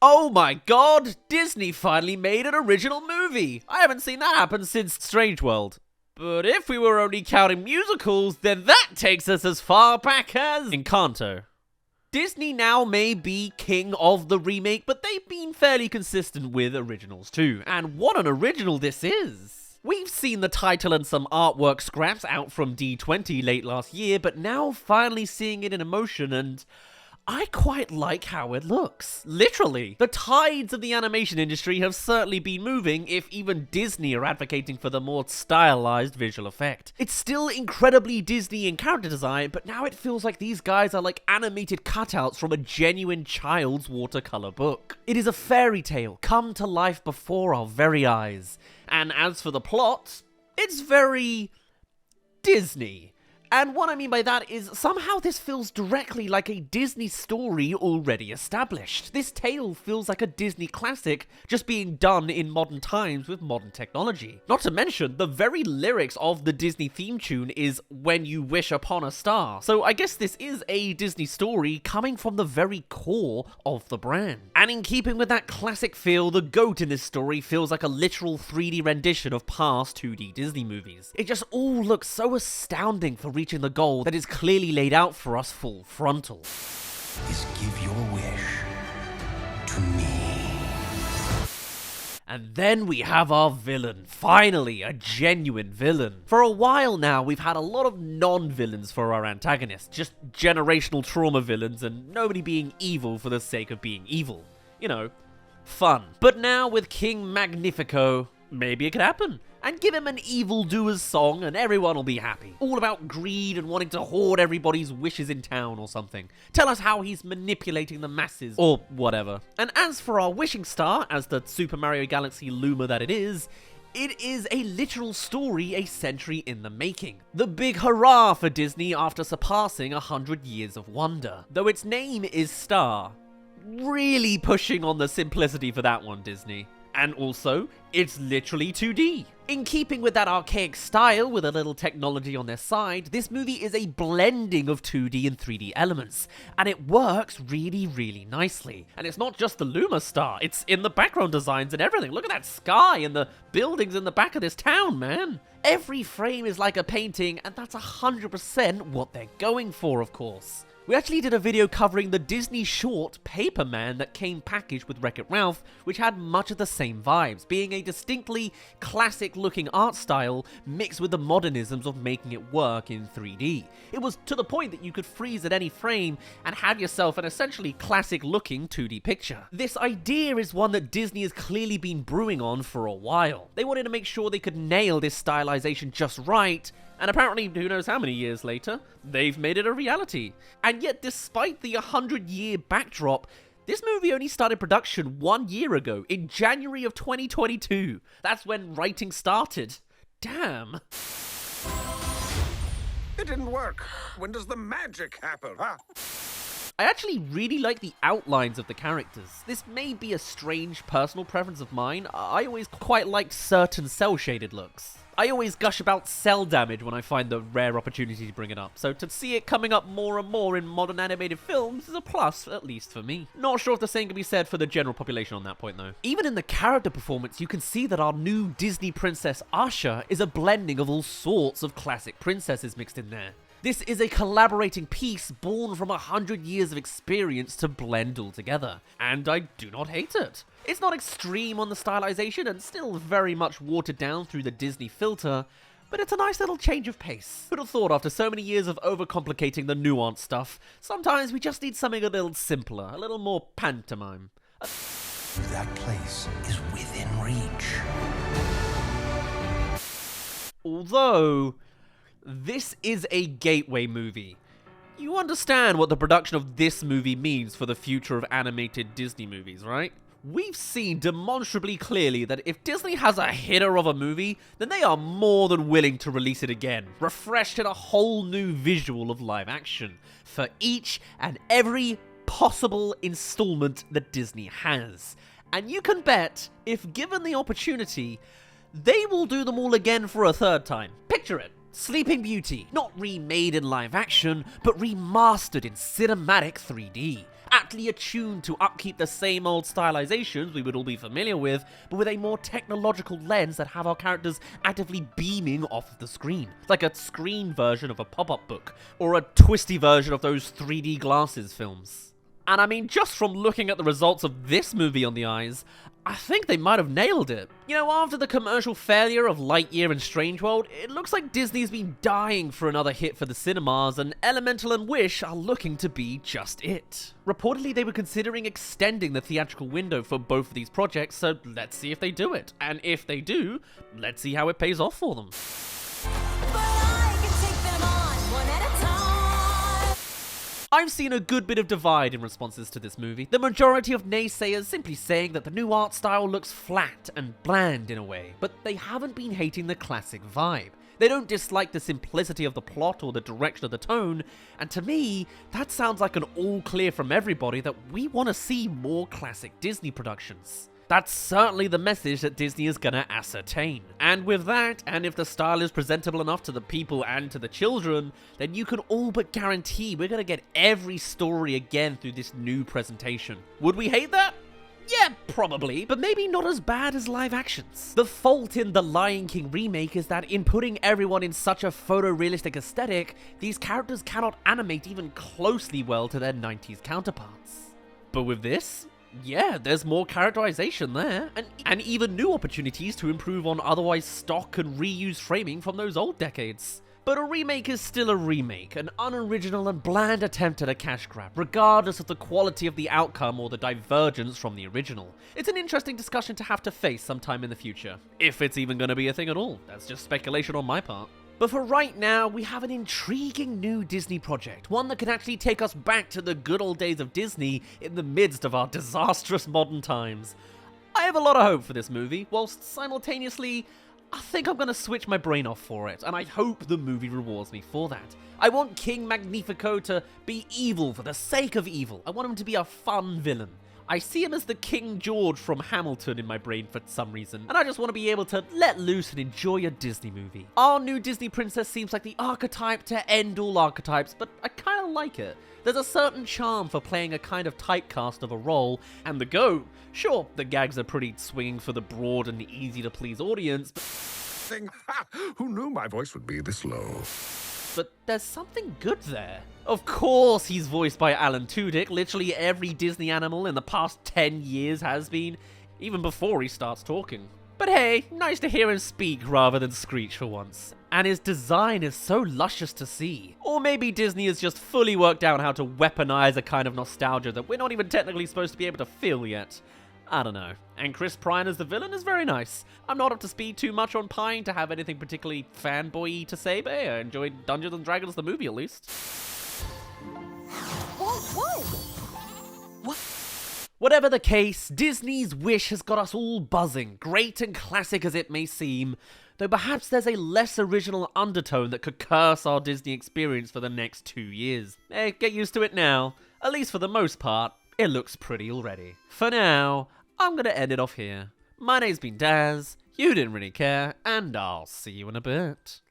Oh my god, Disney finally made an original movie. I haven't seen that happen since Strange World. But if we were only counting musicals, then that takes us as far back as Encanto. Disney now may be king of the remake, but they've been fairly consistent with originals too. And what an original this is! We've seen the title and some artwork scraps out from D20 late last year, but now finally seeing it in motion, and I quite like how it looks. Literally. The tides of the animation industry have certainly been moving, if even Disney are advocating for the more stylized visual effect. It's still incredibly Disney in character design, but now it feels like these guys are like animated cutouts from a genuine child's watercolor book. It is a fairy tale come to life before our very eyes. And as for the plot, it's very Disney. And what I mean by that is, somehow this feels directly like a Disney story already established. This tale feels like a Disney classic, just being done in modern times with modern technology. Not to mention, the very lyrics of the Disney theme tune is "When you wish upon a star." So I guess this is a Disney story coming from the very core of the brand. And in keeping with that classic feel, the goat in this story feels like a literal 3D rendition of past 2D Disney movies. It just all looks so astounding for reaching the goal that is clearly laid out for us full frontal. Is give your wish to me. And then we have our villain. Finally, a genuine villain. For a while now, we've had a lot of non-villains for our antagonists. Just generational trauma villains and nobody being evil for the sake of being evil. You know, fun. But now with King Magnifico, maybe it could happen. And give him an evildoer's song and everyone will be happy. All about greed and wanting to hoard everybody's wishes in town or something. Tell us how he's manipulating the masses or whatever. And as for our wishing star, as the Super Mario Galaxy Luma that it is a literal story a century in the making. The big hurrah for Disney after surpassing 100 years of wonder. Though its name is Star. Really pushing on the simplicity for that one, Disney. And also, it's literally 2D. In keeping with that archaic style with a little technology on their side, this movie is a blending of 2D and 3D elements, and it works really, really nicely. And it's not just the Luma star, it's in the background designs and everything. Look at that sky and the buildings in the back of this town, man. Every frame is like a painting, and that's 100% what they're going for, of course. We actually did a video covering the Disney short Paperman that came packaged with Wreck-It Ralph, which had much of the same vibes, being a distinctly classic-looking art style mixed with the modernisms of making it work in 3D. It was to the point that you could freeze at any frame and have yourself an essentially classic-looking 2D picture. This idea is one that Disney has clearly been brewing on for a while. They wanted to make sure they could nail this stylization just right, and apparently, who knows how many years later, they've made it a reality. And yet, despite the 100-year backdrop, this movie only started production 1 year ago, in January of 2022. That's when writing started. Damn. It didn't work. When does the magic happen, huh? I actually really like the outlines of the characters. This may be a strange personal preference of mine. I always quite liked certain cel-shaded looks. I always gush about cell damage when I find the rare opportunity to bring it up, so to see it coming up more and more in modern animated films is a plus, at least for me. Not sure if the same can be said for the general population on that point though. Even in the character performance, you can see that our new Disney princess Asha is a blending of all sorts of classic princesses mixed in there. This is a collaborating piece born from 100 years of experience to blend all together, and I do not hate it. It's not extreme on the stylization and still very much watered down through the Disney filter, but it's a nice little change of pace. Who'd have thought after so many years of overcomplicating the nuanced stuff, sometimes we just need something a little simpler, a little more pantomime. That place is within reach. Although, this is a gateway movie. You understand what the production of this movie means for the future of animated Disney movies, right? We've seen demonstrably clearly that if Disney has a hitter of a movie, then they are more than willing to release it again, refreshed in a whole new visual of live action, for each and every possible installment that Disney has. And you can bet, if given the opportunity, they will do them all again for a third time. Picture it. Sleeping Beauty, not remade in live action, but remastered in cinematic 3D. Aptly attuned to upkeep the same old stylizations we would all be familiar with, but with a more technological lens that have our characters actively beaming off of the screen. Like a screen version of a pop-up book, or a twisty version of those 3D glasses films. And I mean, just from looking at the results of this movie on the eyes, I think they might have nailed it. You know, after the commercial failure of Lightyear and Strange World, it looks like Disney's been dying for another hit for the cinemas, and Elemental and Wish are looking to be just it. Reportedly, they were considering extending the theatrical window for both of these projects, so let's see if they do it. And if they do, let's see how it pays off for them. I've seen a good bit of divide in responses to this movie. The majority of naysayers simply saying that the new art style looks flat and bland in a way, but they haven't been hating the classic vibe. They don't dislike the simplicity of the plot or the direction of the tone, and to me, that sounds like an all clear from everybody that we want to see more classic Disney productions. That's certainly the message that Disney is gonna ascertain. And with that, and if the style is presentable enough to the people and to the children, then you can all but guarantee we're gonna get every story again through this new presentation. Would we hate that? Yeah, probably, but maybe not as bad as live actions. The fault in the Lion King remake is that in putting everyone in such a photorealistic aesthetic, these characters cannot animate even closely well to their 90s counterparts. But with this, yeah, there's more characterization there, and even new opportunities to improve on otherwise stock and reused framing from those old decades. But a remake is still a remake, an unoriginal and bland attempt at a cash grab, regardless of the quality of the outcome or the divergence from the original. It's an interesting discussion to have to face sometime in the future, if it's even going to be a thing at all. That's just speculation on my part. But for right now, we have an intriguing new Disney project, one that can actually take us back to the good old days of Disney in the midst of our disastrous modern times. I have a lot of hope for this movie, whilst simultaneously, I think I'm going to switch my brain off for it, and I hope the movie rewards me for that. I want King Magnifico to be evil for the sake of evil. I want him to be a fun villain. I see him as the King George from Hamilton in my brain for some reason, and I just want to be able to let loose and enjoy a Disney movie. Our new Disney princess seems like the archetype to end all archetypes, but I kind of like it. There's a certain charm for playing a kind of typecast of a role, and the goat, sure, the gags are pretty swinging for the broad and easy to please audience, but Who knew my voice would be this low? but there's something good there. Of course he's voiced by Alan Tudyk. Literally every Disney animal in the past 10 years has been, even before he starts talking. But hey, nice to hear him speak rather than screech for once. And his design is so luscious to see. Or maybe Disney has just fully worked out how to weaponize a kind of nostalgia that we're not even technically supposed to be able to feel yet. I don't know. And Chris Pine as the villain is very nice. I'm not up to speed too much on Pine to have anything particularly fanboy-y to say, but hey, I enjoyed Dungeons and Dragons the movie at least. Whatever the case, Disney's Wish has got us all buzzing, great and classic as it may seem, though perhaps there's a less original undertone that could curse our Disney experience for the next 2 years. Hey, get used to it now. At least for the most part, it looks pretty already. For now, I'm gonna end it off here. My name's been Daz, you didn't really care, and I'll see you in a bit.